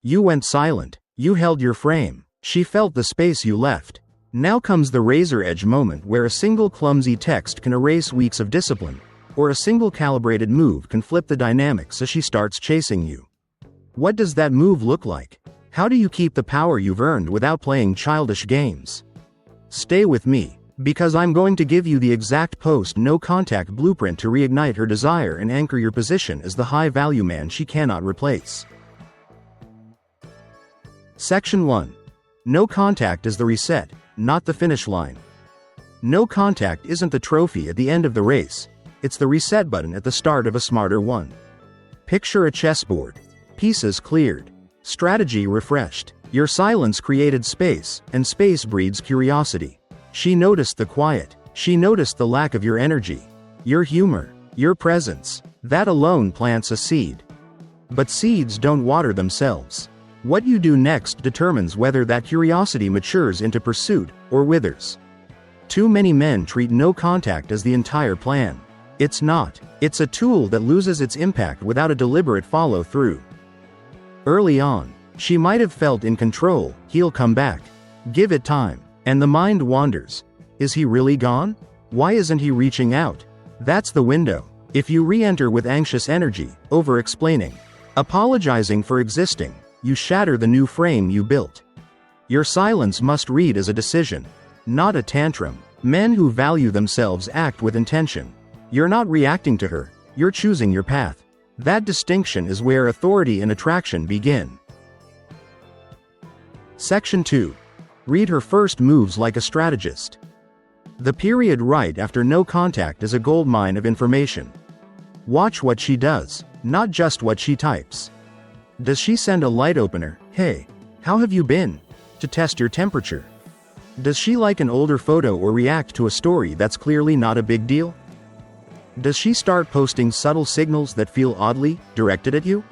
You went silent. You held your frame. She felt the space you left. Now comes the razor-edge moment where a single clumsy text can erase weeks of discipline, or a single calibrated move can flip the dynamics as she starts chasing you. What does that move look like? How do you keep the power you've earned without playing childish games? Stay with me, because I'm going to give you the exact post-no-contact blueprint to reignite her desire and anchor your position as the high-value man she cannot replace. Section 1. No contact is the reset, not the finish line. No contact isn't the trophy at the end of the race, it's the reset button at the start of a smarter one. Picture a chessboard. Pieces cleared. Strategy refreshed. Your silence created space, and space breeds curiosity. She noticed the quiet. She noticed the lack of your energy, your humor, your presence. That alone plants a seed. But seeds don't water themselves. What you do next determines whether that curiosity matures into pursuit or withers. Too many men treat no contact as the entire plan. It's not. It's a tool that loses its impact without a deliberate follow-through. Early on, she might have felt in control. He'll come back. Give it time. And the mind wanders. Is he really gone? Why isn't he reaching out? That's the window. If you re-enter with anxious energy, over-explaining, apologizing for existing, you shatter the new frame you built. Your silence must read as a decision, not a tantrum. Men who value themselves act with intention. You're not reacting to her, you're choosing your path. That distinction is where authority and attraction begin. Section 2. Read her first moves like a strategist. The period right after no contact is a goldmine of information. Watch what she does, not just what she types. Does she send a light opener, "Hey, how have you been?" to test your temperature? Does she like an older photo or react to a story that's clearly not a big deal? Does she start posting subtle signals that feel oddly directed at you?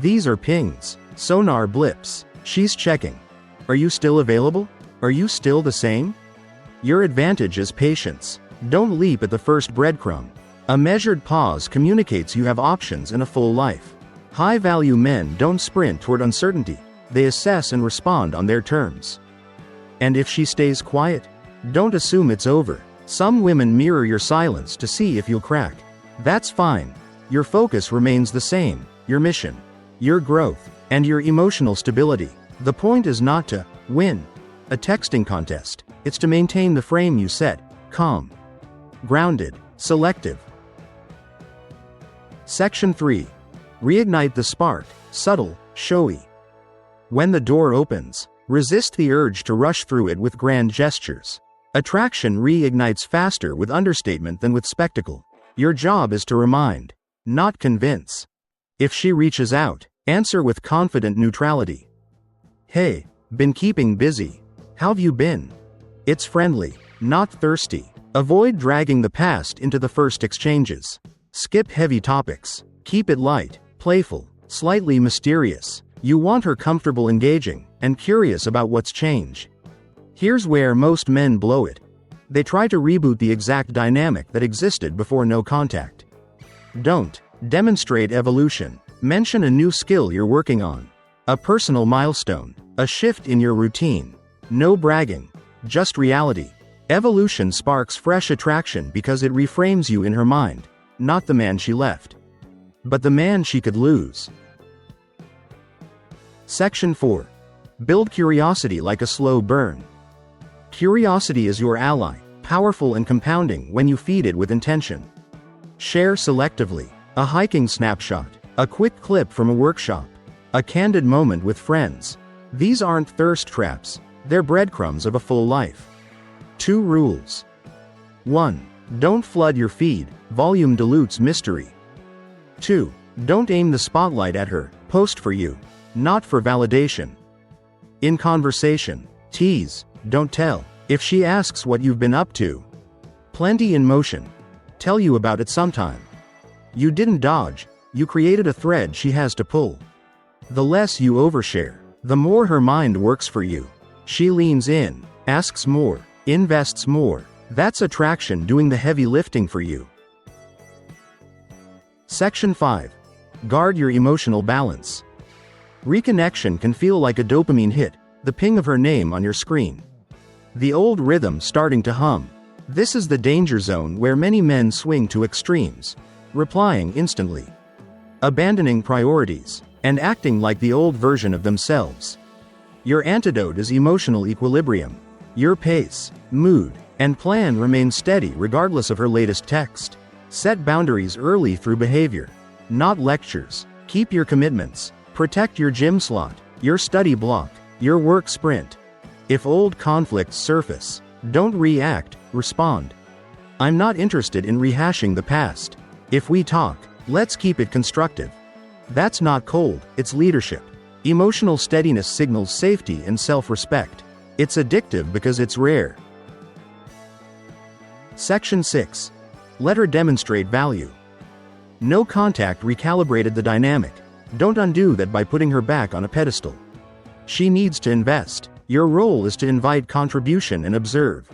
These are pings, sonar blips. She's checking. Are you still available? Are you still the same? Your advantage is patience. Don't leap at the first breadcrumb. A measured pause communicates you have options and a full life. High-value men don't sprint toward uncertainty. They assess and respond on their terms. And if she stays quiet, don't assume it's over. Some women mirror your silence to see if you'll crack. That's fine. Your focus remains the same, your mission, your growth, and your emotional stability. The point is not to win a texting contest. It's to maintain the frame you set, calm, grounded, selective. Section 3. Reignite the spark, subtle, showy. When the door opens, resist the urge to rush through it with grand gestures. Attraction reignites faster with understatement than with spectacle. Your job is to remind, not convince. If she reaches out, answer with confident neutrality. "Hey, been keeping busy. How've you been?" It's friendly, not thirsty. Avoid dragging the past into the first exchanges. Skip heavy topics. Keep it light, playful, slightly mysterious. You want her comfortable engaging, and curious about what's changed. Here's where most men blow it. They try to reboot the exact dynamic that existed before no contact. Don't. Demonstrate evolution. Mention a new skill you're working on. A personal milestone. A shift in your routine. No bragging. Just reality. Evolution sparks fresh attraction because it reframes you in her mind. Not the man she left, but the man she could lose. Section 4. Build curiosity like a slow burn. Curiosity is your ally, powerful and compounding when you feed it with intention. Share selectively. A hiking snapshot. A quick clip from a workshop. A candid moment with friends. These aren't thirst traps, they're breadcrumbs of a full life. 2 rules. 1. Don't flood your feed, volume dilutes mystery. 2. Don't aim the spotlight at her, post for you, not for validation. In conversation, tease, don't tell. If she asks what you've been up to, plenty in motion. Tell you about it sometime. You didn't dodge, you created a thread she has to pull. The less you overshare, the more her mind works for you. She leans in, asks more, invests more. That's attraction doing the heavy lifting for you. Section 5. Guard your emotional balance. Reconnection can feel like a dopamine hit, the ping of her name on your screen. The old rhythm starting to hum. This is the danger zone where many men swing to extremes, replying instantly, abandoning priorities, and acting like the old version of themselves. Your antidote is emotional equilibrium. Your pace, mood, and plan remain steady regardless of her latest text. Set boundaries early through behavior, not lectures. Keep your commitments. Protect your gym slot, your study block, your work sprint. If old conflicts surface, don't react, respond. I'm not interested in rehashing the past. If we talk, let's keep it constructive. That's not cold, it's leadership. Emotional steadiness signals safety and self-respect. It's addictive because it's rare. Section 6. Let her demonstrate value. No contact recalibrated the dynamic. Don't undo that by putting her back on a pedestal. She needs to invest. Your role is to invite contribution and observe.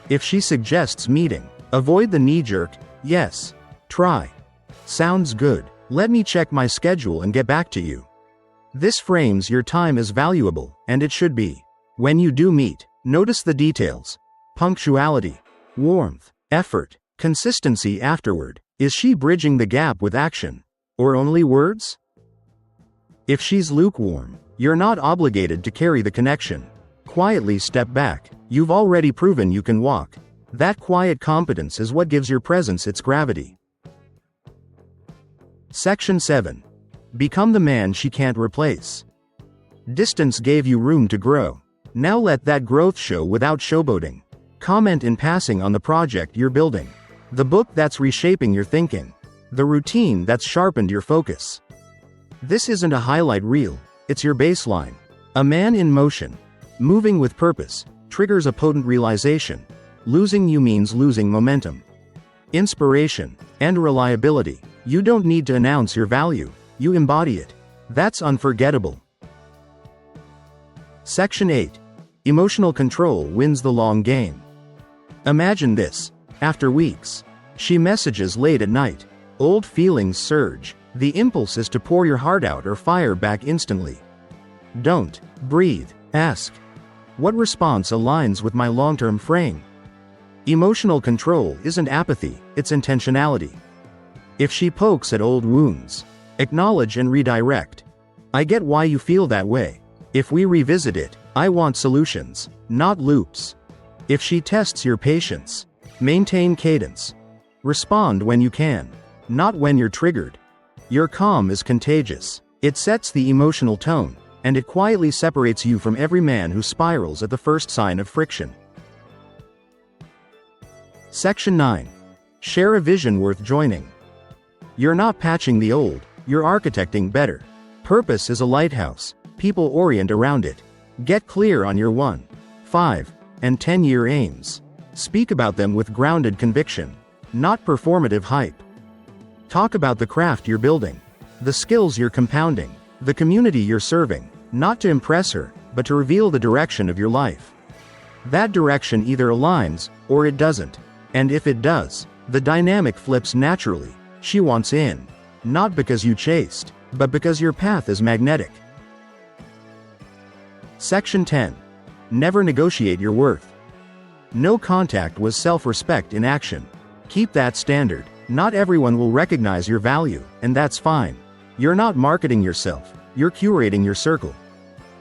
If she suggests meeting, avoid the knee-jerk, yes, try. Sounds good. Let me check my schedule and get back to you. This frames your time as valuable, and it should be. When you do meet, notice the details. Punctuality, warmth, effort, consistency afterward. Is she bridging the gap with action? Or only words? If she's lukewarm, you're not obligated to carry the connection. Quietly step back. You've already proven you can walk. That quiet competence is what gives your presence its gravity. Section 7. Become the man she can't replace. Distance gave you room to grow. Now let that growth show without showboating. Comment in passing on the project you're building. The book that's reshaping your thinking. The routine that's sharpened your focus. This isn't a highlight reel, it's your baseline. A man in motion, moving with purpose, triggers a potent realization. Losing you means losing momentum. Inspiration and reliability. You don't need to announce your value, you embody it. That's unforgettable. Section 8. Emotional control wins the long game. Imagine this. After weeks, she messages late at night. Old feelings surge. The impulse is to pour your heart out or fire back instantly. Don't breathe. Ask. What response aligns with my long-term frame? Emotional control isn't apathy, it's intentionality. If she pokes at old wounds, acknowledge and redirect. I get why you feel that way. If we revisit it, I want solutions, not loops. If she tests your patience, maintain cadence. Respond when you can, not when you're triggered. Your calm is contagious. It sets the emotional tone, and it quietly separates you from every man who spirals at the first sign of friction. Section 9. Share a vision worth joining. You're not patching the old, you're architecting better. Purpose is a lighthouse. People orient around it. Get clear on your 1, 5, and 10-year aims. Speak about them with grounded conviction, not performative hype. Talk about the craft you're building, the skills you're compounding, the community you're serving, not to impress her, but to reveal the direction of your life. That direction either aligns, or it doesn't. And if it does, the dynamic flips naturally. She wants in. Not because you chased, but because your path is magnetic. Section 10. Never negotiate your worth. No contact was self-respect in action. Keep that standard. Not everyone will recognize your value, and that's fine. You're not marketing yourself, you're curating your circle.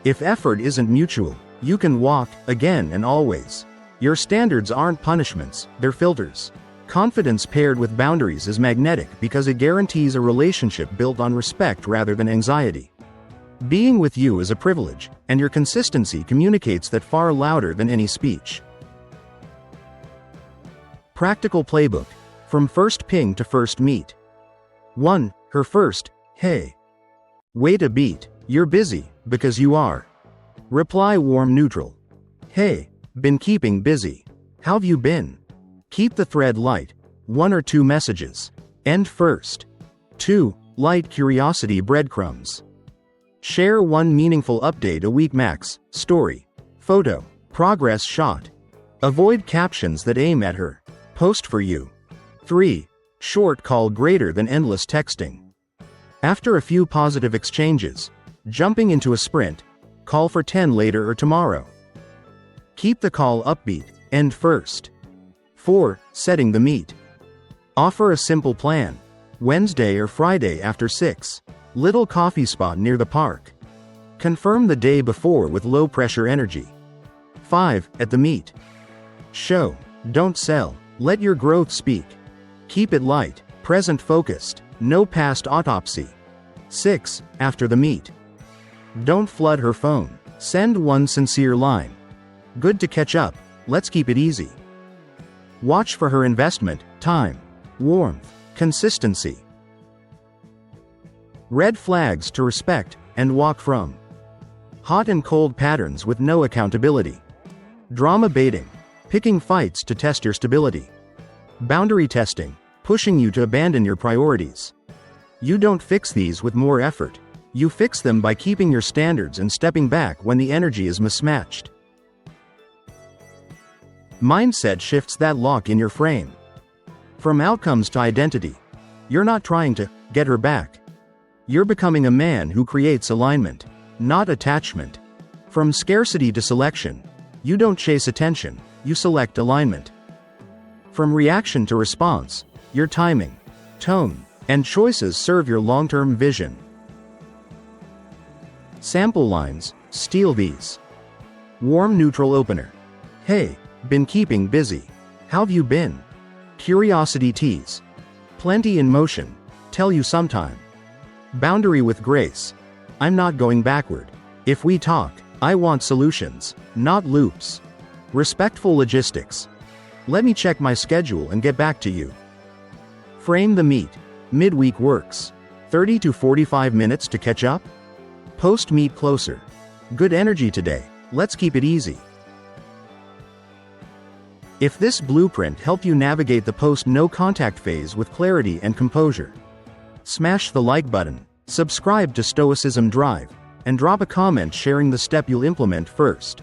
If effort isn't mutual, you can walk, again and always. Your standards aren't punishments, they're filters. Confidence paired with boundaries is magnetic because it guarantees a relationship built on respect rather than anxiety. Being with you is a privilege, and your consistency communicates that far louder than any speech. Practical playbook. From first ping to first meet. 1. Her first, hey. Wait a beat. You're busy, because you are. Reply warm neutral. Hey, been keeping busy. How've you been? Keep the thread light. 1 or 2 messages. End first. 2. Light curiosity breadcrumbs. Share 1 meaningful update a week max, story, photo, progress shot. Avoid captions that aim at her. Post for you. 3. Short call greater than endless texting. After a few positive exchanges, Jumping into a sprint. Call for 10 later or tomorrow. Keep the call upbeat, end first. 4. Setting the meet. Offer a simple plan. Wednesday or Friday after 6. Little coffee spot near the park. Confirm the day before with low-pressure energy. 5. At the meet. Show, don't sell. Let your growth speak. Keep it light, present-focused, no past autopsy. 6. After the meet. Don't flood her phone. Send one sincere line. Good to catch up, let's keep it easy. Watch for her investment, time, warmth, consistency. Red flags to respect and walk from. Hot and cold patterns with no accountability. Drama baiting, picking fights to test your stability. Boundary testing, pushing you to abandon your priorities. You don't fix these with more effort. You fix them by keeping your standards and stepping back when the energy is mismatched. Mindset shifts that lock in your frame. From outcomes to identity. You're not trying to get her back. You're becoming a man who creates alignment, not attachment. From scarcity to selection. You don't chase attention, you select alignment. From reaction to response. Your timing, tone, and choices serve your long-term vision. Sample lines, steal these. Warm neutral opener. Hey, been keeping busy. How've you been? Curiosity tease. Plenty in motion, tell you sometime. Boundary with grace. I'm not going backward. If we talk, I want solutions, not loops. Respectful logistics. Let me check my schedule and get back to you. Frame the meet. Midweek works. 30 to 45 minutes to catch up? Post-meet closer. Good energy today, let's keep it easy. If this blueprint helped you navigate the post-no contact phase with clarity and composure, smash the like button, subscribe to Stoicism Drive, and drop a comment sharing the step you'll implement first.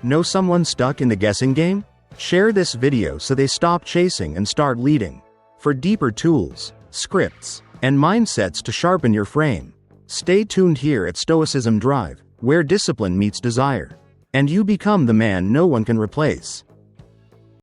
Know someone stuck in the guessing game? Share this video so they stop chasing and start leading. For deeper tools, scripts, and mindsets to sharpen your frame, stay tuned here at Stoicism Drive, where discipline meets desire, and you become the man no one can replace.